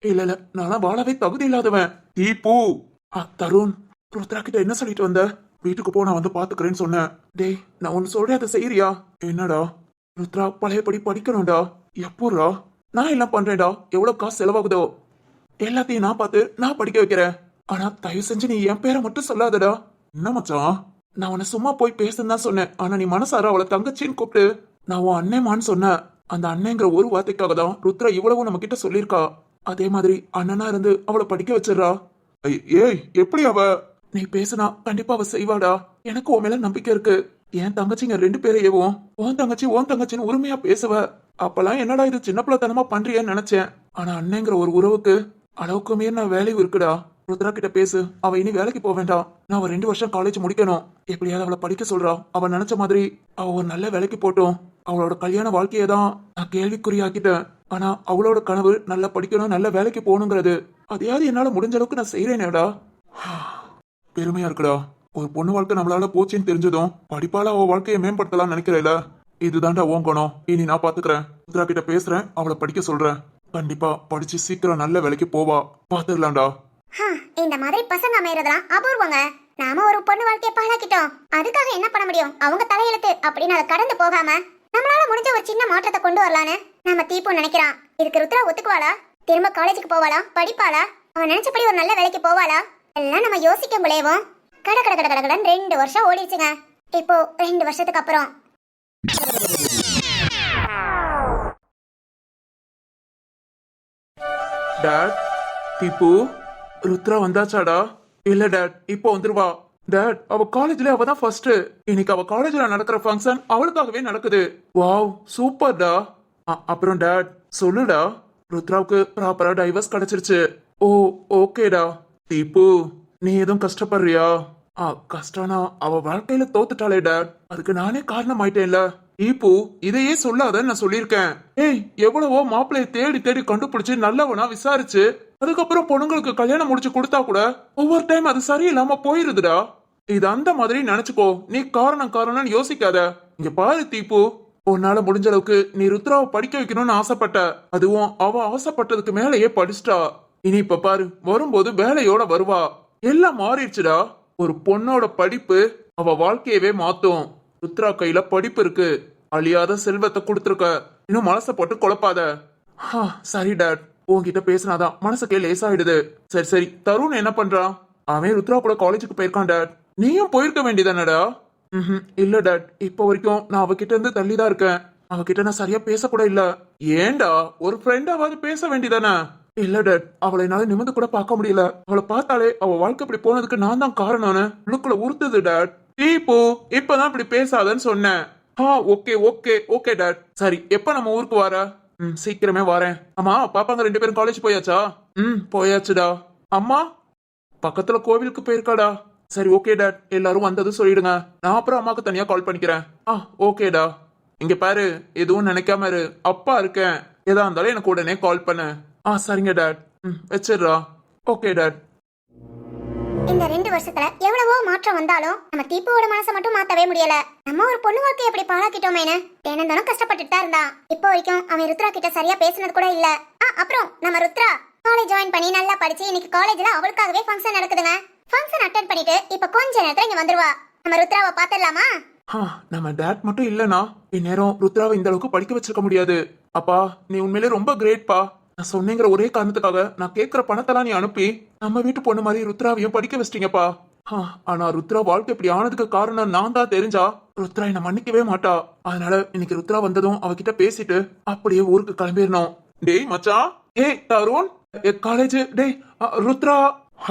இல்ல, நானா வாழவே தகுதி இல்லாதவன். தீபு. தருண், ருத்ரா கிட்ட என்ன சொல்லிட்டு வந்த? வீட்டுக்கு போ, நான் வந்து பாத்துக்கிறேன்னு சொன்னேன். டேய், நான் ஒன்னு சொல்றேன், அதை செய்யறியா? என்னடா? ருத்ரா பழையபடி படிக்கணும்டா. எப்போடா? நான் எல்லாம் பண்றேன்டா. எவ்வளவு காசு செலவாகுதோ எல்லாத்தையும் நான் பார்த்து நான் படிக்க வைக்கிறேன். ஆனா தயவு செஞ்சு நீ என் பேரை மட்டும் சொல்லாதடா. என்ன மச்சான், நான் உன்னை சும்மா போய் பேசுன்னு தான் சொன்னேன். ஆனா நீ மனசார அவளை தங்கச்சின்னு கூப்பிட்டு நான் உன் அண்ணேமான்னு சொன்னேன். அந்த அண்ணேங்கிற ஒரு வார்த்தைக்காக தான் ருத்ரா இவ்வளவு நம்ம கிட்ட சொல்லியிருக்கா. அதே மாதிரி அண்ணனா இருந்து அவளை படிக்க வச்சிடறா. ஏய் எப்படி அவ? நீ பேசுனா கண்டிப்பா அவ செய்வாடா. எனக்கு உன் மேல நம்பிக்கை இருக்கு. என் தங்கச்சிங்க 2 பேரையவும் உன் தங்கச்சின்னு உரிமையா பேசுவ. அப்பெல்லாம் என்னடா இது சின்ன பிள்ளைத்தனமா பண்றியேன்னு நினைச்சேன். ஆனா அண்ணங்கிற ஒரு உறவுக்கு அளவுக்கு மீறின வேல்யூ இருக்குடா. ருத்ரா கிட்ட பேசு. அவ இனி வேலைக்கு போக வேண்டாம். நான் அவ 2 வருஷம் காலேஜ் முடிக்கணும். எப்படியாவது அவளை படிக்க சொல்றா. அவ நினைச்ச மாதிரி அவ ஒரு நல்ல வேலைக்கு போட்டும். அவளோட கல்யாண வாழ்க்கையை தான் நான் கேள்விக்குறியாக்கிட்டேன். ஆனா அவளோட கனவு நல்லா படிக்கணும், நல்ல வேலைக்கு போகணுங்கிறது. அதையாவது என்னால முடிஞ்ச அளவுக்கு நான் செய்யறேனேடா. பெருமையா இருக்குடா. ஒரு பொண்ணு வாழ்க்கை நம்மளால போச்சுன்னு தெரிஞ்சதும் படிப்பால அவ வாழ்க்கையை மேம்படுத்தலாம் நினைக்கிறேல. இதுதான்டா ஓங்கணும். இனி நான் பாத்துக்கிறேன். ருத்ரா கிட்ட பேசுறேன். அவளை படிக்க சொல்றேன். கண்டிப்பா படிச்சு சீக்கிரம் நல்ல வேலைக்கு போவா. பாத்துக்கலாம்டா. இந்த மாதிரி பசங்க அமையறதெல்லாம் அபூர்வங்க. நாம ஒரு பொண்ணு வாழ்க்கைய பாழாக்கிட்டோம். அதுக்காக என்ன பண்ண முடியும்? அவங்க தலையெழுத்து அப்படின்னு அதை கடந்து போகாம நம்மளால முடிஞ்ச ஒரு சின்ன மாற்றத்தை கொண்டு வரலான்னு நம்ம தீபு நினைக்கிறான். இதுக்கு ருத்ரா ஒத்துக்குவாளா? திரும்ப காலேஜுக்கு போவாளா? படிப்பாளா? அவன் நினைச்சபடி ஒரு நல்ல வேலைக்கு போவாளா? எல்லாம் நம்ம யோசிக்க முடியவும் கடன் 2 வருஷம் ஓடிடுச்சுங்க. இப்போ 2 வருஷத்துக்கு அப்புறம் டாட், தீபு, ருத்ரா வந்தாச்சாடா? இல்ல டாட், இப்போ வந்துருவா. டாட், அவ காலேஜ்ல அவ தான் ஃபர்ஸ்ட். இன்னைக்கு அவ காலேஜ்ல நடக்கிற ஃபங்க்ஷன் அவளுக்காகவே நடக்குது. வாவ், சூப்பர்டா. அப்புறம் டாட் சொல்லுடா. ருத்ராவுக்கு ப்ராப்பரா டைவர்ஸ் கிடைச்சிருச்சு. ஓ, ஓகேடா. தீபு, நீ எதுவும் கஷ்டப்படுறியா? கஷ்டம்னா அவ வாழ்க்கையில தோத்துட்டாளே டாட். அதுக்கு நானே காரணம் ஆயிட்டேன்ல. ஈப்பு, இதையே சொல்லாதன்னு நான் சொல்லியிருக்கேன். ஏய், எவ்வளவோ மாப்பிள்ளைய தேடி தேடி கண்டுபிடிச்சு நல்லவனா விசாரிச்சு அதுக்கப்புறம் பொண்ணுங்களுக்கு கல்யாணம் முடிச்சு கொடுத்தா கூட ஒவ்வொரு டைம் அது சரியில்லாம போயிருதுடா. இது அந்த மாதிரி நினைச்சுக்கோ. நீ காரணம் யோசிக்காத. இங்க பாரு தீப்பு, உன்னால முடிஞ்ச அளவுக்கு நீ ருத்ராவை படிக்க வைக்கணும்னு ஆசைப்பட்ட. அதுவும் அவ ஆசைப்பட்டதுக்கு மேலேயே படிச்சிட்டா. இனி இப்ப பாரு, வரும்போது வேலையோட வருவா. எல்லாம் மாறிடுச்சுடா. ஒரு பொண்ணோட படிப்பு அவ வாழ்க்கையவே மாத்தும். ருத்ரா கையில படிப்பு இருக்கு. அழியாத செல்வத்தை கொடுத்துருக்க. இன்னும் மனசை போட்டு குழப்பாத. சரி டாட், உன்கிட்ட பேசினாதான் மனசுக்கே லேசாயிடுது. சரி சரி, தருண் என்ன பண்றான்? அவன் ருத்ரா கூட காலேஜுக்கு போயிருக்கான் டாட். நீயும் போயிருக்க வேண்டியதானடா? இல்ல டாட், இப்ப வரைக்கும் நான் அவகிட்ட இருந்து தள்ளிதான் இருக்கேன். அவகிட்ட நான் சரியா பேசக்கூட இல்ல. ஏண்டா, ஒரு ஃப்ரெண்டாவது பேச வேண்டியதானே? இல்ல டாட், அவளை என்னால நிமிந்து கூட பார்க்க முடியல. அவளை பார்த்தாலே அவ வாழ்க்கை இப்படி போனதுக்கு நான் தான் காரணம்னு உள்ளுக்குள்ள உறுத்துது டாட். இப்போ இப்பதான் இப்படி பேசாதன்னு சொன்னேன். Okay okay okay dot. சரி, எப்ப நம்ம ஊருக்கு வர? சீக்கிரமே வரேன். ஆமா, பாப்பாங்க 2 பேரும் காலேஜ் போயாச்சா? போயாச்சுடா. அம்மா பக்கத்துல கோவிலுக்கு போயிருக்காடா. சரி ஓகே டாட், எல்லாரும் வந்தது சொல்லிடுங்க. நான் அப்புறம் அம்மாக்கு தனியா கால் பண்ணிக்கிறேன். ஓகேடா. இங்க பாரு, எதுவும் நினைக்காம இரு. அப்பா இருக்கேன். எதா இருந்தாலும் எனக்கு உடனே கால் பண்ணு. சரிங்க டாட். வச்சிடுறா. Okay dot. இந்த 2 வருஷத்துல எவ்வளவோ மாற்றம் வந்தாலும் நம்ம தீபுவோட மனசை மட்டும் மாத்தவே முடியல. நம்ம ஒரு பொண்ணு வாழ்க்கையை எப்படி பாழாக்கிட்டோமேனு தினந்தோறும் கஷ்டப்பட்டுட்டு தான் இருந்தான். இப்போ வரைக்கும் அவன் ருத்ரா கிட்ட சரியா பேசினது கூட இல்ல. அப்புறம் நம்ம ருத்ரா காலேஜ் ஜாயின் பண்ணி நல்லா படிச்சு இன்னைக்கு காலேஜ்ல அவளுக்காகவே ஃபங்க்ஷன் நடக்குதுங்க. ஃபங்க்ஷன் அட்டெண்ட் பண்ணிட்டு இப்ப கொஞ்ச நேரத்துல இங்க வந்துருவா. நம்ம ருத்ராவை பாத்துடலாமா? நம்ம டாட் மட்டும் இல்லனா இந்நேரம் ருத்ராவை இந்த அளவுக்கு படிக்க வச்சிருக்க முடியாது. அப்பா, நீ உண்மையிலே ரொம்ப கிரேட்பா. நான் சொன்னேங்கிற ஒரே காரணத்துக்காக நான் கேட்கிற பணத்தெல்லாம் நீ அனுப்பி நம்ம வீட்டு பொண்ணு மாதிரி ருத்ராவையும் படிக்க வச்சிட்டீங்கப்பா. ஆனா ருத்ரா வாழ்க்கை இப்படி ஆனதுக்கு காரணம் நான் தான் தெரிஞ்சா ருத்ரா என்ன மன்னிக்கவே மாட்டா. அதனால இன்னைக்கு ருத்ரா வந்ததும் அவகிட்ட பேசிட்டு அப்படியே ஊருக்கு கிளம்பிடணும். டேய் மச்சான். ஏய் தருண், காலேஜ். டேய் ருத்ரா.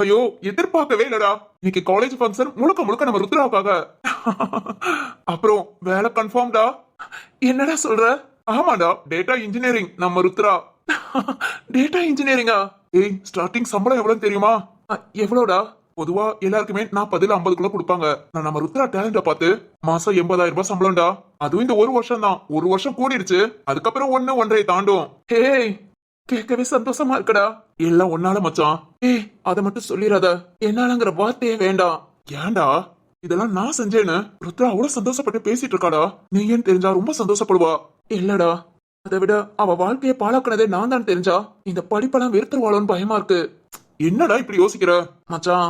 ஐயோ, எதிர்பார்க்கவே இல்லடா. இன்னைக்கு காலேஜ் ஃபங்க்ஷன் முழுக்க முழுக்க நம்ம ருத்ராவுக்காக. அப்புறம் வேலை கன்ஃபார்ம்டா. என்னடா சொல்ற? ஆமாடா, டேட்டா இன்ஜினியரிங் நம்ம ருத்ரா. டேட்டா இன்ஜினியரிங்கா? ஏய், ஸ்டார்டிங் சம்பளம் எவ்வளவு தெரியுமா? எவ்வளோடா? பொதுவா எல்லாருக்குமே 40-50 கொடுப்பாங்க. நான் நம்ம ருத்ரா டேலண்ட பார்த்து மாசம் 80,000 ரூபாய் சம்பளம்டா. அதுவும் இந்த 1 வருஷம் தான். 1 வருஷம் கூடிருச்சு. அதுக்கப்புறம் 1-1.5 தாண்டும். ஏய், கேட்கவே சந்தோஷமா இருக்குடா. எல்லாம் ஒன்னால மச்சான். ஏய், அதை மட்டும் சொல்லிடாத. என்னாலங்கிற வார்த்தையே வேண்டாம். ஏன்டா? இதெல்லாம் நான் செஞ்சேன்னு ருத்ரா அவ்வளவு சந்தோஷப்பட்டு பேசிட்டு இருக்காடா. நீ ஏன் தெரிஞ்சா ரொம்ப சந்தோஷப்படுவா. இல்லடா, அதை விட அவ வாழ்க்கையை பாழாக்குனதே நான் தான் தெரிஞ்சா இந்த படிப்பெல்லாம் வெறுத்துருவாளோன்னு பயமா இருக்கு. என்னடா இப்படி யோசிக்கிற? மச்சான்,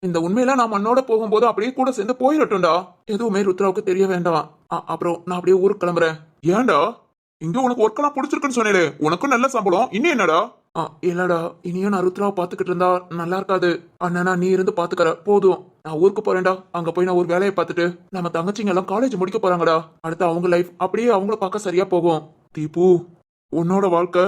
இந்த உண்மையில நான் மண்ணோட போகும்போது அப்படியே கூட சேர்ந்து போயிடட்டும்டா. எதுவுமே ருத்ராவுக்கு தெரிய வேண்டாம். அப்புறம் நான் அப்படியே ஊருக்கு கிளம்புறேன். ஏன்டா? இங்க உனக்கு ஒர்க்கெல்லாம் பிடிச்சிருக்குன்னு சொன்னேன். உனக்கும் நல்ல சம்பளம். இன்னும் என்னடா? இல்லடா, இனியும் நான் ருத்ராவை பாத்துக்கிட்டு இருந்தா நல்லா இருக்காது. அண்ணனா நீ இருந்து பாத்துக்கற போதும். நான் ஊருக்கு போறேன்டா. அங்க போய் நான் ஒரு வேலையை பார்த்துட்டு நம்ம தங்கச்சிங்க எல்லாம் காலேஜ் முடிக்க போறாங்கடா. அடுத்து அவங்க லைஃப் அப்படியே அவங்கள பார்க்க சரியா போகும். தீபு, உன்னோட வாழ்க்கை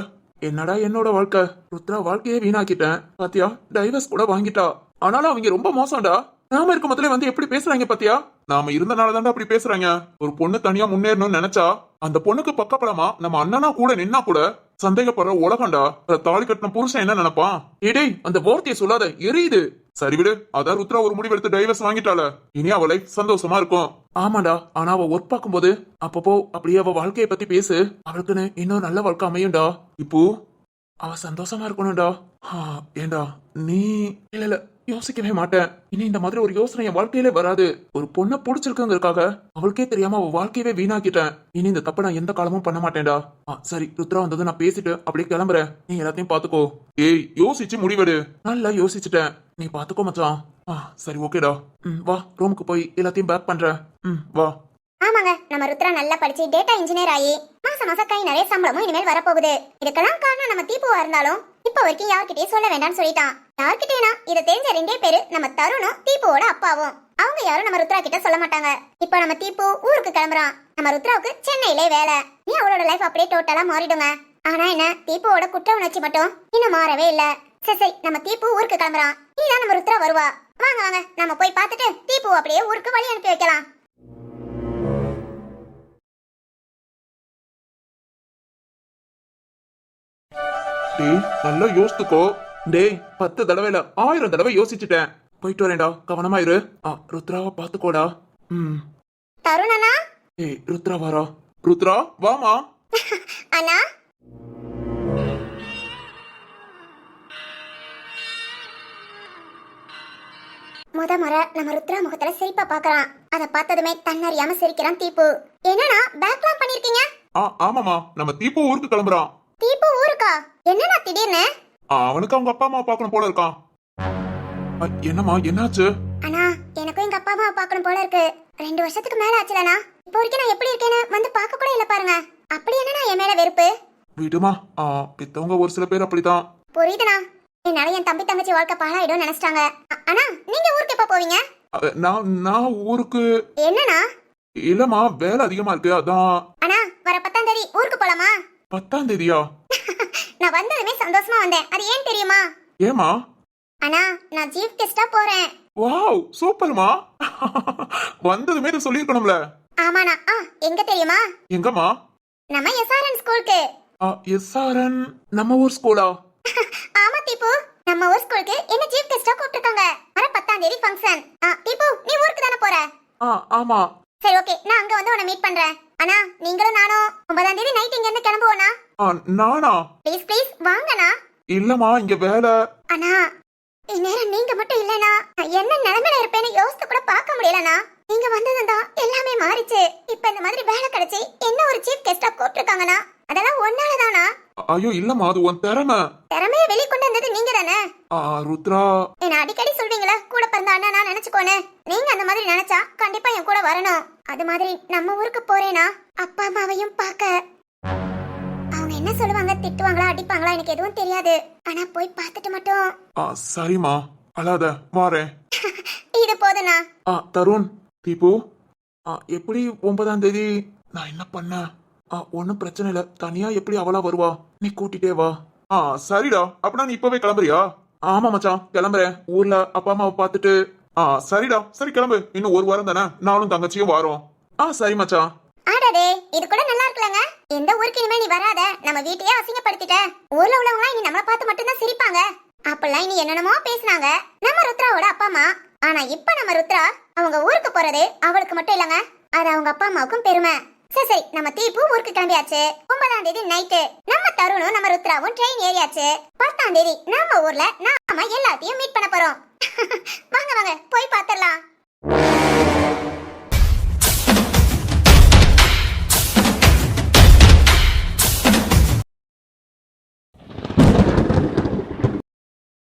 என்னடா என்னோட வாழ்க்கை, ருத்ரா வாழ்க்கையே வீணாக்கிட்டேன் பாத்தியா, டைவர்ஸ் கூட வாங்கிட்டா. ஆனாலும் அவங்க ரொம்ப மோசம்டா. நாம இருக்க முதல்ல வந்து எப்படி பேசுறாங்க பாத்தியா. நாம இருந்தனாலதான்டா அப்படி பேசுறாங்க. ஒரு பொண்ணு தனியா முன்னேறணும்னு நினைச்சா அந்த பொண்ணுக்கு பக்கப்படமா நம்ம அண்ணனா கூட நின்னா கூட சந்தேகப்படுற உலகம்டா. தாலி கட்டின புருஷன் என்ன நினைப்பான். ஏடே அந்த வார்த்தையை சொல்லாத, எரியுது. சரி விடு, அதான் ருத்ரா ஒரு முடிவெடுத்து டைவர்ஸ் வாங்கிட்டால, இனி அவ லைஃப் சந்தோஷமா இருக்கும். ஆமாடா, ஆனா அவ ஒர்க் பார்க்கும்போது அப்பப்போ அப்படியே அவ வாழ்க்கைய பத்தி பேசு. அவளுக்குன்னு இன்னும் நல்ல வாழ்க்கை அமையும்டா. இப்போ அவ சந்தோஷமா இருக்கணும்டா. ஏண்டா நீ இல்ல யோசிக்கவே மாட்டேன். இனி இந்த மாதிரி ஒரு யோசனை என் வாழ்க்கையிலே வராது. ஒரு பொண்ணை பிடிச்சிருக்குங்கிறதுக்காக அவளுக்கே தெரியாம அவ வாழ்க்கையவே வீணாக்கிட்டேன். இனி இந்த தப்ப நான் எந்த காலமும் பண்ண மாட்டேன்டா. சரி, ருத்ரா வந்தது நான் பேசிட்டு அப்படியே கிளம்புறேன். நீ எல்லாத்தையும் பாத்துக்கோ. ஏய், யோசிச்சு முடிவெடு. நல்லா யோசிச்சுட்டேன், நீ பாத்துக்கோ மச்சான். சரி ஓகேடா. வா, ரூமுக்கு போய் எல்லாத்தையும் பேக் பண்றேன். வா. ஆமாங்க, நம்ம ருத்ரா நல்லா படிச்சு டேட்டா இன்ஜினியர் ஆகி மாசம் கை நிறைய சம்பளமும் இனிமேல் வரப்போகுது. இதுக்கெல்லாம் காரணம் நம்ம தீபுவா இருந்தாலும் இப்ப வரைக்கும் யார்கிட்டயும் சொல்ல வேண்டாம்னு சொல்லிட்டான். யார்கிட்டேனா இதை தெரிஞ்ச 2 பேரு, நம்ம தருணும் தீபுவோட அப்பாவும். அவங்க யாரும் நம்ம ருத்ரா கிட்ட சொல்ல மாட்டாங்க. இப்ப நம்ம தீபு ஊருக்கு கிளம்புறான். நம்ம ருத்ராவுக்கு சென்னையிலே வேலை. நீ அவளோட லைஃப் அப்படியே டோட்டலா மாறிடுங்க. ஆனா என்ன, தீபுவோட குற்ற உணர்ச்சி மட்டும் இன்னும் மாறவே இல்ல. சரி, நம்ம தீபு ஊருக்கு கிளம்புறான். நீதான் நம்ம ருத்ரா வருவா. வாங்க வாங்க, நம்ம போய் பார்த்துட்டு தீபு அப்படியே ஊருக்கு வழி அனுப்பி வைக்கலாம். டேய் நல்லா யோசித்துக்கோ. டேய் 10 தடவைல 1000 தடவை யோசிச்சுட்டேன். போயிட்டு வரேன்டா, கவனமா இரு. ருத்ராவை பாத்துக்கோடா. தருணனா? ஏய் ருத்ரா வாரா. ருத்ரா வாமா. அண்ணா முறை நம்ம ருத்ரா முகத்துல சிரிப்பா பாக்குறான். அத பார்த்ததுமே தன்னறியாம சிரிக்கிறான் தீபு. என்னன்னா பேக்லாம் பண்ணிருக்கீங்க? ஆமாமா, நம்ம தீபு ஊருக்கு கிளம்புறான். தீபு ஊருக்கா? என்னன்னா திடீர்னு? அவனுக்கு அவங்க அப்பா அம்மா பார்க்கணும் போல இருக்கான். என்னம்மா என்னாச்சு? அண்ணா, எனக்கும் எங்க அப்பா அம்மா பார்க்கணும் போல இருக்கு. 2 வருஷத்துக்கு மேல ஆச்சுலண்ணா. இப்போ வரைக்கும் நான் எப்படி இருக்கேன்னு வந்து பார்க்க கூட இல்ல பாருங்க. அப்படி என்னன்னா என் மேல வெறுப்பு? விடுமா, பெத்தவங்க ஒரு சில பேர் அப்படிதான். புரியுதுண்ணா. என்னால என் தம்பி தங்கச்சி வாழ்க்கை பாழாயிடும் நினைச்சிட்டாங்க. அண்ணா, நீங்க ஊருக்கு எப்ப போவீங்க? நான் ஊருக்கு என்னண்ணா? இல்லம்மா, வேலை அதிகமா இருக்கு அதான். அண்ணா, வர 10ஆம் தேதி ஊருக்கு போலாமா? 10ஆம் தேதியா? நான் வந்ததுமே சந்தோஷமா வந்தேன். அது ஏன் தெரியுமா? ஏமா? அண்ணா, நான் சீஃப் கெஸ்டா போறேன். வாவ், சூப்பர்மா. வந்ததுமே இதை சொல்லிருக்கணும்ல. ஆமாண்ணா. எங்க தெரியுமா? எங்கம்மா? நம்ம எஸ்ஆர்என் ஸ்கூலுக்கு. எஸ்ஆர்என் நம்ம ஊர் ஸ்கூலா? ஆமா தீபு, நம்ம ஊர் ஸ்கூலுக்கு என்ன சீஃப் கெஸ்டா கூப்பிட்டுருக்காங்க. வர 10ஆம் தேதி ஃபங்க்ஷன். தீபு, நீ ஊருக்கு தானே போற? ஆமா. சரி ஓகே, நான் அங்க வந்து உன்னை மீட் பண்றேன். அண்ணா, நீங்களும் நானும் 9ஆம் தேதி நைட் இங்க இருந்து கிளம்புவோனா? நானா? ப்ளீஸ் ப்ளீஸ் வாங்கண்ணா. இல்லம்மா, இங்க வேலை. அண்ணா, இந்நேரம் நீங்க மட்டும் இல்லனா என்ன நிலைமையில இருப்பேன்னு யோசித்து கூட பார்க்க முடியலண்ணா. நீங்க வந்ததுதான் எல்லாமே மாறிச்சு. இப்ப இந்த மாதிரி வேலை கிடைச்சி என்ன ஒரு சீஃப் கெஸ்டா கூப்பிட்டுருக்காங்கண்ணா. அதெல்லாம் ஒன்னாலதானா? ஐயோ இல்லம்மா, அது உன் திறமை. திறமைய வெளிக்கொண்டு வந்தது நீங்க தானே. ருத்ரா, என்ன அடிக்கடி சொல்வீங்களா கூட பிறந்த அண்ணா நான் நினைச்சுக்கோன்னு. நீங்க அந்த மாதிரி நினைச்சா கண்டிப்பா என் கூட வரணும். அது மாதிரி நம்ம ஊருக்கு போறேனா அப்பா அம்மாவையும் பார்க்க. அவங்க என்ன சொல்லுவாங்க, திட்டுவாங்களா அடிப்பாங்களா எனக்கு எதுவும் தெரியாது. ஆனா போய் பார்த்துட்டு மட்டும். சரிம்மா, அழாத, வாரேன். இது போதுண்ணா. தருண், தீபு, எப்படி 9ஆம் தேதி நான் என்ன பண்ண? ஒன்னும் பிரச்சனை இல்ல, தனியா எப்படி அவளா வருவா, நீ கூட்டிட்டே வா. சரிடா, அப்படின்னா நீ இப்பவே கிளம்புறியா? ஆமா மச்சான், கிளம்புறேன். ஊர்ல அப்பா அம்மாவை பார்த்துட்டு. சரிடா, சரி கிளம்பு. இன்னும் 1 வாரம் தானே, நானும் தங்கச்சியும் வாரோம். சரி மச்சான். ஆடாடே, இது கூட நல்லா இருக்கலங்க. எந்த ஊருக்கு இனிமே நீ வராத, நம்ம வீட்டையே அசிங்கப்படுத்திட்ட. ஊர்ல உள்ளவங்க இனி நம்மள பார்த்து மட்டும் தான் சிரிப்பாங்க. அப்பெல்லாம் இனி என்னென்னமோ பேசினாங்க நம்ம ருத்ராவோட அப்பா அம்மா. ஆனா இப்ப நம்ம ருத்ரா அவங்க ஊருக்கு போறது அவளுக்கு மட்டும் இல்லங்க, அது அவங்க அப்பா அம்மாவுக்கும் பெருமை. சரி, நம்ம தீபு ஊருக்கு கிளம்பியாச்சு. 9ஆம் தேதி நைட்டு நம்ம தருணும் நம்ம ருத்ராவும் ட்ரெயின் ஏறியாச்சு. 10ஆம் தேதி நம்ம ஊர்ல நாம எல்லாத்தையும் மீட் பண்ண போறோம். வாங்க வாங்க, போய் பாத்துடலாம்.